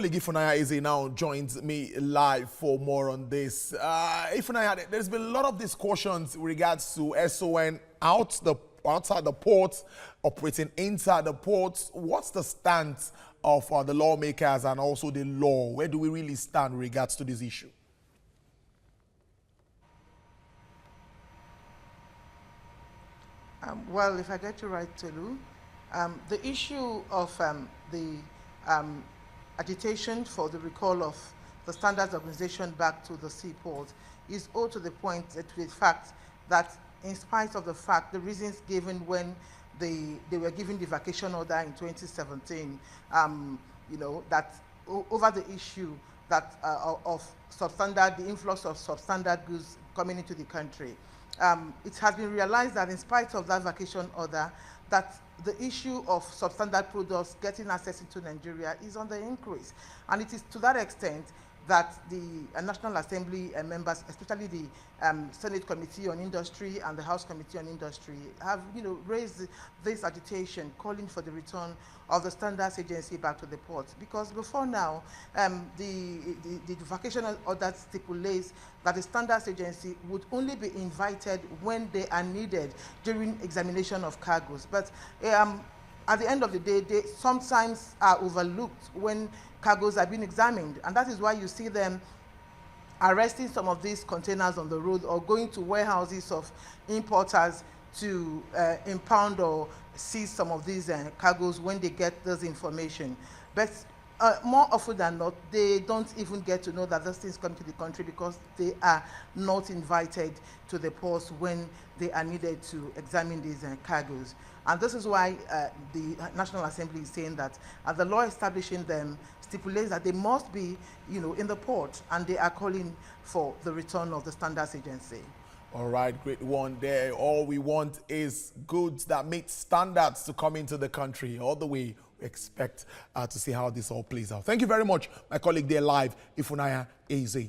Ifunaya Eze now joins me live for more on this. Ifunaya, there's been a lot of discussions in regards to SON outside the ports, operating inside the ports. What's the stance of the lawmakers and also the law? Where do we really stand in regards to this issue? Well, if I get you right, Tolu, the issue of the agitation for the recall of the standards organization back to the seaport is owed to the point, to the fact that in spite of the fact, the reasons given when they were given the vacation order in 2017, that over the issue that of substandard, the influx of substandard goods coming into the country. It has been realized that in spite of that vacation order, that the issue of substandard products getting access into Nigeria is on the increase. And it is to that extent that the National Assembly members, especially the Senate Committee on Industry and the House Committee on Industry, have raised this agitation calling for the return of the Standards Agency back to the ports. Because before now, the vacation order stipulates that the Standards Agency would only be invited when they are needed during examination of cargoes. But at the end of the day, they sometimes are overlooked when cargoes are being examined. And that is why you see them arresting some of these containers on the road or going to warehouses of importers to impound or seize some of these cargoes when they get this information. But more often than not, they don't even get to know that those things come to the country because they are not invited to the ports when they are needed to examine these cargoes. And this is why the National Assembly is saying that the law establishing them stipulates that they must be, in the port, and they are calling for the return of the Standards Agency. All right, great one there. All we want is goods that meet standards to come into the country. All the way, we expect to see how this all plays out. Thank you very much, my colleague there live, Ifunaya Eze.